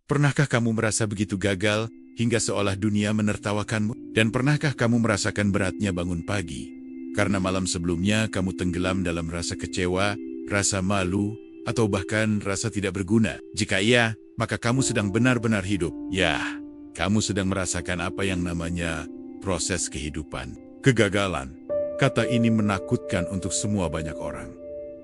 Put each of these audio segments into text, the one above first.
Pernahkah kamu merasa begitu gagal hingga seolah dunia menertawakanmu? Dan pernahkah kamu merasakan beratnya bangun pagi? Karena malam sebelumnya kamu tenggelam dalam rasa kecewa, rasa malu, atau bahkan rasa tidak berguna. Jika iya, maka kamu sedang benar-benar hidup. Ya, kamu sedang merasakan apa yang namanya proses kehidupan. Kegagalan. Kata ini menakutkan untuk semua banyak orang.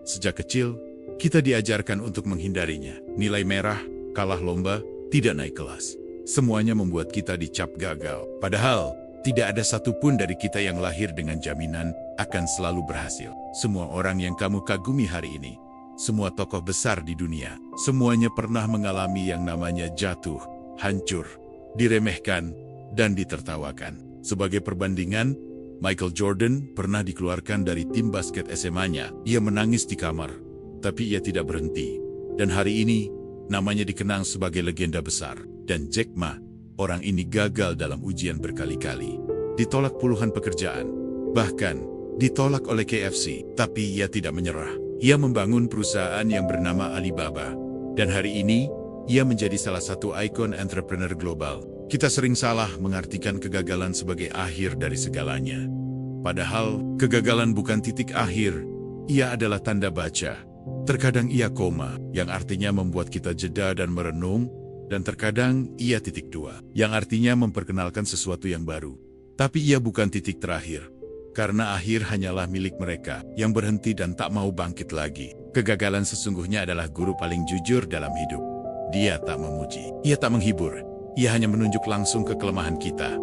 Sejak kecil, kita diajarkan untuk menghindarinya. Nilai merah, kalah lomba, tidak naik kelas. Semuanya membuat kita dicap gagal. Padahal, tidak ada satupun dari kita yang lahir dengan jaminan akan selalu berhasil. Semua orang yang kamu kagumi hari ini, semua tokoh besar di dunia, semuanya pernah mengalami yang namanya jatuh, hancur, diremehkan, dan ditertawakan. Sebagai perbandingan, Michael Jordan pernah dikeluarkan dari tim basket SMA-nya. Ia menangis di kamar, tapi ia tidak berhenti. Dan hari ini, namanya dikenang sebagai legenda besar. Dan Jack Ma, orang ini gagal dalam ujian berkali-kali. Ditolak puluhan pekerjaan, bahkan ditolak oleh KFC. Tapi ia tidak menyerah. Ia membangun perusahaan yang bernama Alibaba. Dan hari ini, ia menjadi salah satu ikon entrepreneur global. Kita sering salah mengartikan kegagalan sebagai akhir dari segalanya. Padahal, kegagalan bukan titik akhir. Ia adalah tanda baca. Terkadang ia koma, yang artinya membuat kita jeda dan merenung, dan terkadang ia titik dua, yang artinya memperkenalkan sesuatu yang baru. Tapi ia bukan titik terakhir, karena akhir hanyalah milik mereka yang berhenti dan tak mau bangkit lagi. Kegagalan sesungguhnya adalah guru paling jujur dalam hidup. Dia tak memuji, ia tak menghibur, ia hanya menunjuk langsung ke kelemahan kita.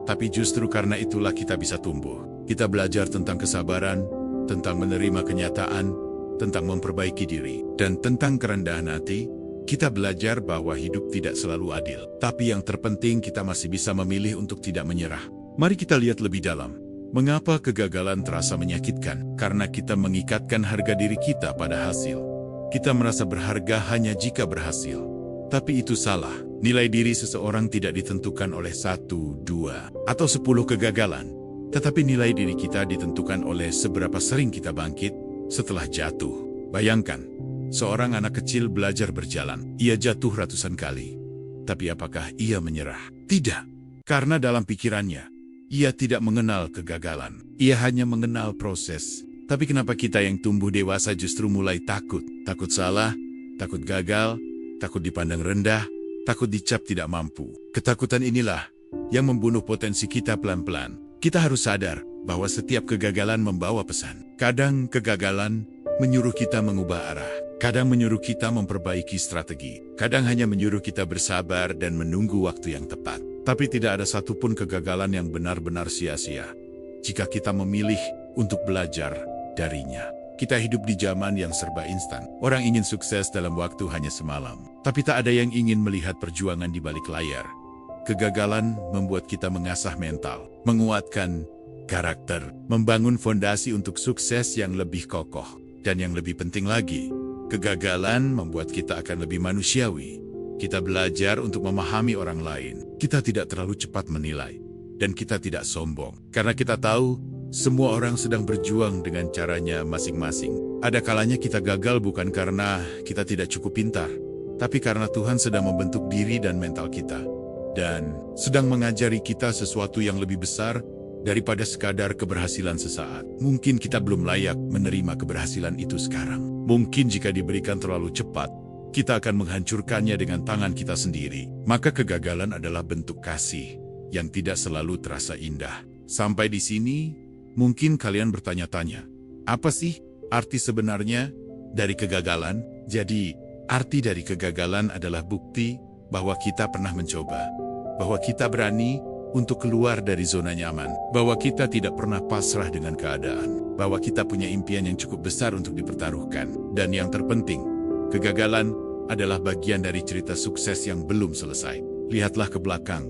Tapi justru karena itulah kita bisa tumbuh. Kita belajar tentang kesabaran, tentang menerima kenyataan, tentang memperbaiki diri, dan tentang kerendahan hati. Kita belajar bahwa hidup tidak selalu adil. Tapi yang terpenting kita masih bisa memilih untuk tidak menyerah. Mari kita lihat lebih dalam. Mengapa kegagalan terasa menyakitkan? Karena kita mengikatkan harga diri kita pada hasil. Kita merasa berharga hanya jika berhasil. Tapi itu salah. Nilai diri seseorang tidak ditentukan oleh 1, 2, atau 10 kegagalan. Tetapi nilai diri kita ditentukan oleh seberapa sering kita bangkit setelah jatuh. Bayangkan, seorang anak kecil belajar berjalan. Ia jatuh ratusan kali. Tapi apakah ia menyerah? Tidak. Karena dalam pikirannya, ia tidak mengenal kegagalan. Ia hanya mengenal proses. Tapi kenapa kita yang tumbuh dewasa justru mulai takut? Takut salah, takut gagal, takut dipandang rendah, takut dicap tidak mampu. Ketakutan inilah yang membunuh potensi kita pelan-pelan. Kita harus sadar bahwa setiap kegagalan membawa pesan. Kadang kegagalan menyuruh kita mengubah arah. Kadang menyuruh kita memperbaiki strategi. Kadang hanya menyuruh kita bersabar dan menunggu waktu yang tepat. Tapi tidak ada satupun kegagalan yang benar-benar sia-sia jika kita memilih untuk belajar darinya. Kita hidup di zaman yang serba instan. Orang ingin sukses dalam waktu hanya semalam. Tapi tak ada yang ingin melihat perjuangan di balik layar. Kegagalan membuat kita mengasah mental, menguatkan karakter, membangun fondasi untuk sukses yang lebih kokoh. Dan yang lebih penting lagi, kegagalan membuat kita akan lebih manusiawi. Kita belajar untuk memahami orang lain. Kita tidak terlalu cepat menilai. Dan kita tidak sombong. Karena kita tahu, semua orang sedang berjuang dengan caranya masing-masing. Ada kalanya kita gagal bukan karena kita tidak cukup pintar, tapi karena Tuhan sedang membentuk diri dan mental kita. Dan sedang mengajari kita sesuatu yang lebih besar daripada sekadar keberhasilan sesaat. Mungkin kita belum layak menerima keberhasilan itu sekarang. Mungkin jika diberikan terlalu cepat, kita akan menghancurkannya dengan tangan kita sendiri. Maka kegagalan adalah bentuk kasih yang tidak selalu terasa indah. Sampai di sini, mungkin kalian bertanya-tanya, apa sih arti sebenarnya dari kegagalan? Jadi, arti dari kegagalan adalah bukti bahwa kita pernah mencoba. Bahwa kita berani untuk keluar dari zona nyaman. Bahwa kita tidak pernah pasrah dengan keadaan. Bahwa kita punya impian yang cukup besar untuk dipertaruhkan. Dan yang terpenting, kegagalan adalah bagian dari cerita sukses yang belum selesai. Lihatlah ke belakang.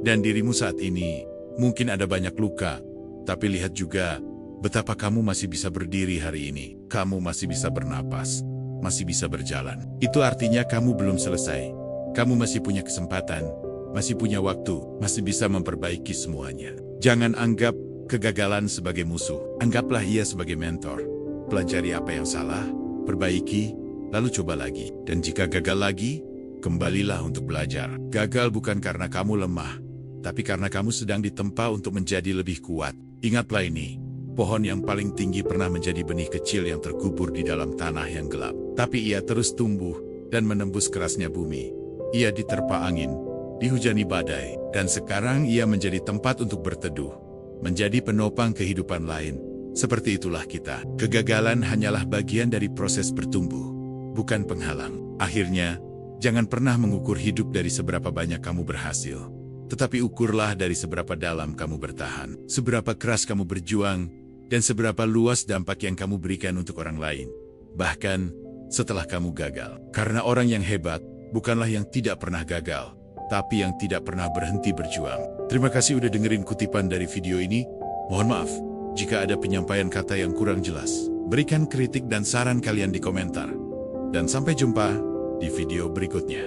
Dan dirimu saat ini, mungkin ada banyak luka. Tapi lihat juga betapa kamu masih bisa berdiri hari ini. Kamu masih bisa bernapas. Masih bisa berjalan. Itu artinya kamu belum selesai. Kamu masih punya kesempatan. Masih punya waktu, masih bisa memperbaiki semuanya. Jangan anggap kegagalan sebagai musuh. Anggaplah ia sebagai mentor. Pelajari apa yang salah, perbaiki, lalu coba lagi. Dan jika gagal lagi, kembalilah untuk belajar. Gagal bukan karena kamu lemah, tapi karena kamu sedang ditempa untuk menjadi lebih kuat. Ingatlah ini, pohon yang paling tinggi pernah menjadi benih kecil yang terkubur di dalam tanah yang gelap. Tapi ia terus tumbuh dan menembus kerasnya bumi. Ia diterpa angin, dihujani badai, dan sekarang ia menjadi tempat untuk berteduh, menjadi penopang kehidupan lain. Seperti itulah kita. Kegagalan hanyalah bagian dari proses bertumbuh, bukan penghalang. Akhirnya, jangan pernah mengukur hidup dari seberapa banyak kamu berhasil, tetapi ukurlah dari seberapa dalam kamu bertahan, seberapa keras kamu berjuang, dan seberapa luas dampak yang kamu berikan untuk orang lain, bahkan setelah kamu gagal. Karena orang yang hebat bukanlah yang tidak pernah gagal, tapi yang tidak pernah berhenti berjuang. Terima kasih udah dengerin kutipan dari video ini. Mohon maaf jika ada penyampaian kata yang kurang jelas. Berikan kritik dan saran kalian di komentar. Dan sampai jumpa di video berikutnya.